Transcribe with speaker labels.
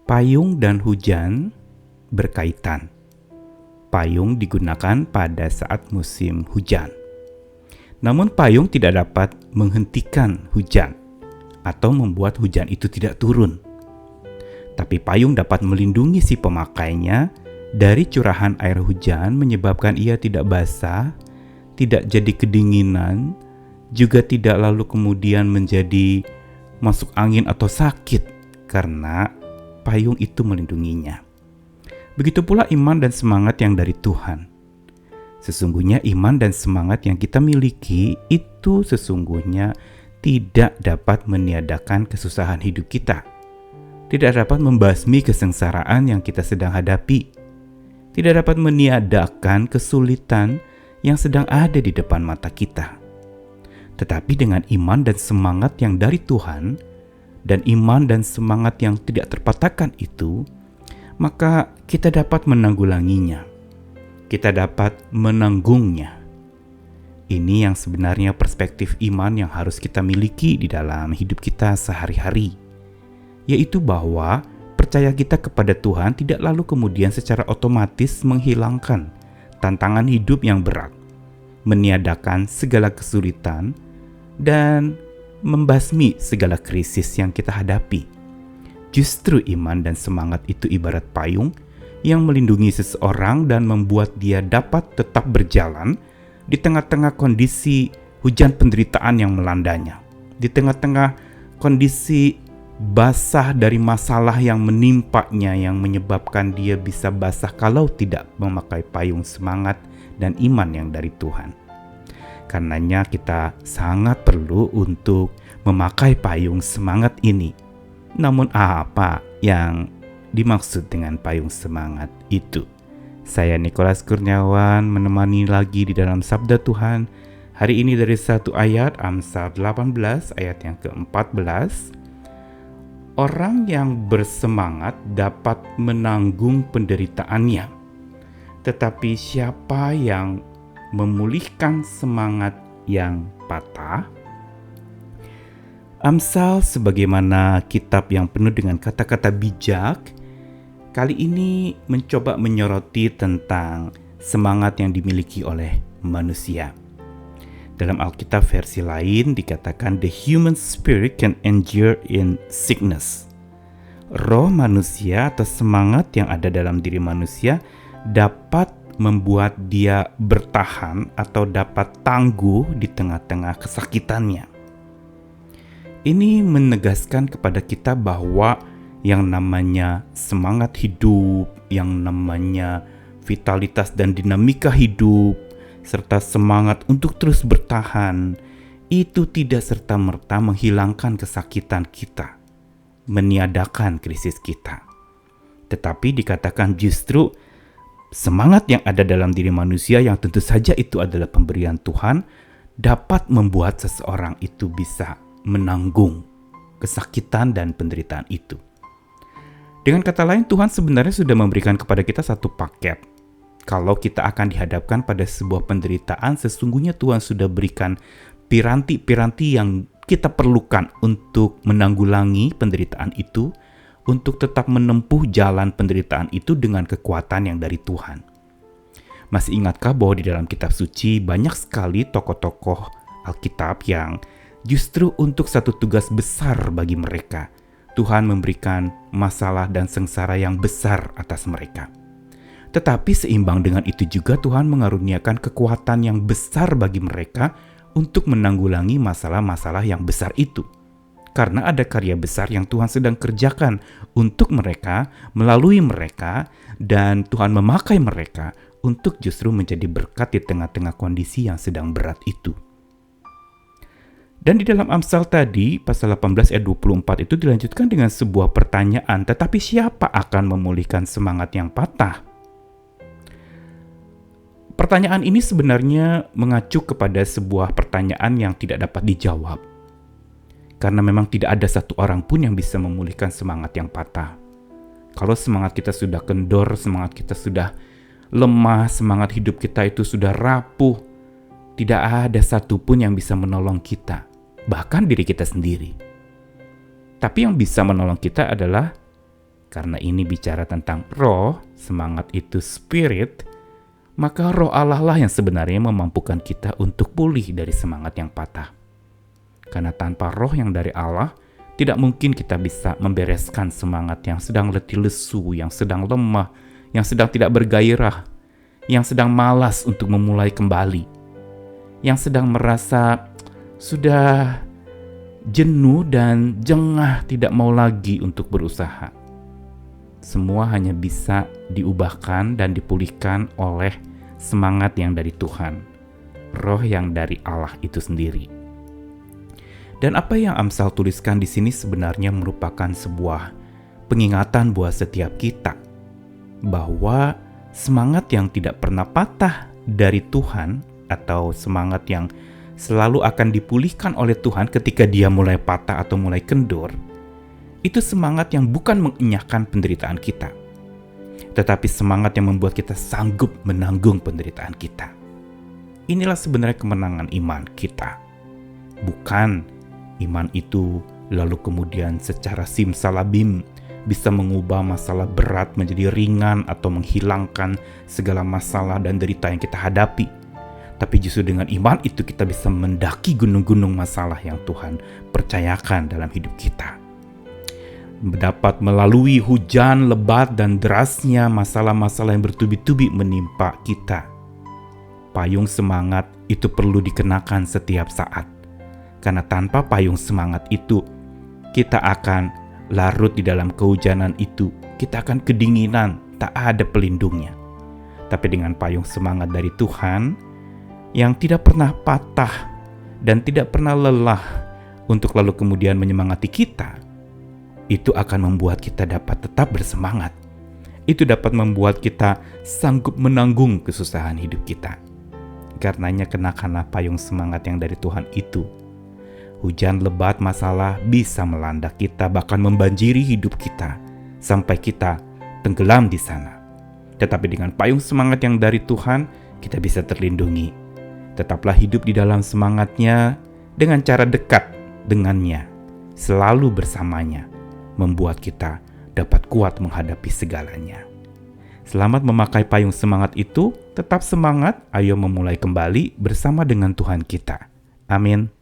Speaker 1: Payung dan hujan berkaitan. Payung digunakan pada saat musim hujan. Namun payung tidak dapat menghentikan hujan atau membuat hujan itu tidak turun. Tapi payung dapat melindungi si pemakainya dari curahan air hujan, menyebabkan ia tidak basah, tidak jadi kedinginan, juga tidak lalu kemudian menjadi masuk angin atau sakit karena payung itu melindunginya. Begitu pula iman dan semangat yang dari Tuhan. Sesungguhnya iman dan semangat yang kita miliki itu sesungguhnya tidak dapat meniadakan kesusahan hidup kita. Tidak dapat membasmi kesengsaraan yang kita sedang hadapi. Tidak dapat meniadakan kesulitan yang sedang ada di depan mata kita. Tetapi dengan iman dan semangat yang dari Tuhan, dan iman dan semangat yang tidak terpatahkan itu, maka kita dapat menanggulanginya. Kita dapat menanggungnya. Ini yang sebenarnya perspektif iman yang harus kita miliki di dalam hidup kita sehari-hari, yaitu bahwa percaya kita kepada Tuhan tidak lalu kemudian secara otomatis menghilangkan tantangan hidup yang berat, meniadakan segala kesulitan, dan membasmi segala krisis yang kita hadapi. Justru iman dan semangat itu ibarat payung yang melindungi seseorang dan membuat dia dapat tetap berjalan di tengah-tengah kondisi hujan penderitaan yang melandanya, di tengah-tengah kondisi basah dari masalah yang menimpanya, yang menyebabkan dia bisa basah kalau tidak memakai payung semangat dan iman yang dari Tuhan. Karenanya kita sangat perlu untuk memakai payung semangat ini. Namun apa yang dimaksud dengan payung semangat itu? Saya Nikolas Kurniawan menemani lagi di dalam Sabda Tuhan. Hari ini dari satu ayat Amsal 18 ayat yang ke-14. Orang yang bersemangat dapat menanggung penderitaannya. Tetapi siapa yang memulihkan semangat yang patah? Amsal sebagaimana kitab yang penuh dengan kata-kata bijak, kali ini mencoba menyoroti tentang semangat yang dimiliki oleh manusia. Dalam Alkitab versi lain dikatakan the human spirit can endure in sickness. Roh manusia atau semangat yang ada dalam diri manusia dapat membuat dia bertahan atau dapat tangguh di tengah-tengah kesakitannya. Ini menegaskan kepada kita bahwa yang namanya semangat hidup, yang namanya vitalitas dan dinamika hidup, serta semangat untuk terus bertahan, itu tidak serta-merta menghilangkan kesakitan kita, meniadakan krisis kita. Tetapi dikatakan justru semangat yang ada dalam diri manusia yang tentu saja itu adalah pemberian Tuhan dapat membuat seseorang itu bisa menanggung kesakitan dan penderitaan itu. Dengan kata lain, Tuhan sebenarnya sudah memberikan kepada kita satu paket. Kalau kita akan dihadapkan pada sebuah penderitaan, sesungguhnya Tuhan sudah berikan piranti-piranti yang kita perlukan untuk menanggulangi penderitaan itu, untuk tetap menempuh jalan penderitaan itu dengan kekuatan yang dari Tuhan. Masih ingatkah bahwa di dalam kitab suci banyak sekali tokoh-tokoh Alkitab yang justru untuk satu tugas besar bagi mereka, Tuhan memberikan masalah dan sengsara yang besar atas mereka. Tetapi seimbang dengan itu juga Tuhan mengaruniakan kekuatan yang besar bagi mereka untuk menanggulangi masalah-masalah yang besar itu. Karena ada karya besar yang Tuhan sedang kerjakan untuk mereka, melalui mereka, dan Tuhan memakai mereka untuk justru menjadi berkat di tengah-tengah kondisi yang sedang berat itu. Dan di dalam Amsal tadi, pasal 18 ayat 24 itu dilanjutkan dengan sebuah pertanyaan, tetapi siapa akan memulihkan semangat yang patah? Pertanyaan ini sebenarnya mengacu kepada sebuah pertanyaan yang tidak dapat dijawab. Karena memang tidak ada satu orang pun yang bisa memulihkan semangat yang patah. Kalau semangat kita sudah kendor, semangat kita sudah lemah, semangat hidup kita itu sudah rapuh, tidak ada satupun yang bisa menolong kita, bahkan diri kita sendiri. Tapi yang bisa menolong kita adalah Karena ini bicara tentang roh, semangat itu spirit, maka roh Allah lah yang sebenarnya memampukan kita untuk pulih dari semangat yang patah. Karena tanpa roh yang dari Allah, tidak mungkin kita bisa membereskan semangat yang sedang letih lesu, yang sedang lemah, yang sedang tidak bergairah, yang sedang malas untuk memulai kembali, yang sedang merasa sudah jenuh dan jengah tidak mau lagi untuk berusaha. Semua hanya bisa diubahkan dan dipulihkan oleh semangat yang dari Tuhan, roh yang dari Allah itu sendiri. Dan apa yang Amsal tuliskan di sini sebenarnya merupakan sebuah pengingatan buat setiap kita bahwa semangat yang tidak pernah patah dari Tuhan atau semangat yang selalu akan dipulihkan oleh Tuhan ketika dia mulai patah atau mulai kendur, itu semangat yang bukan mengenyahkan penderitaan kita, tetapi semangat yang membuat kita sanggup menanggung penderitaan kita. Inilah sebenarnya kemenangan iman kita. Bukan iman itu lalu kemudian secara simsalabim bisa mengubah masalah berat menjadi ringan atau menghilangkan segala masalah dan derita yang kita hadapi. Tapi justru dengan iman itu kita bisa mendaki gunung-gunung masalah yang Tuhan percayakan dalam hidup kita. Dapat melalui hujan lebat dan derasnya masalah-masalah yang bertubi-tubi menimpa kita. Payung semangat itu perlu dikenakan setiap saat. Karena tanpa payung semangat itu, kita akan larut di dalam kehujanan itu. Kita akan kedinginan, tak ada pelindungnya. Tapi dengan payung semangat dari Tuhan, yang tidak pernah patah dan tidak pernah lelah untuk lalu kemudian menyemangati kita, itu akan membuat kita dapat tetap bersemangat. Itu dapat membuat kita sanggup menanggung kesusahan hidup kita. Karenanya kenakanlah payung semangat yang dari Tuhan itu. Hujan lebat masalah bisa melanda kita, bahkan membanjiri hidup kita, sampai kita tenggelam di sana. Tetapi dengan payung semangat yang dari Tuhan, kita bisa terlindungi. Tetaplah hidup di dalam semangatnya dengan cara dekat dengannya, selalu bersamanya, membuat kita dapat kuat menghadapi segalanya. Selamat memakai payung semangat itu, tetap semangat, ayo memulai kembali bersama dengan Tuhan kita. Amin.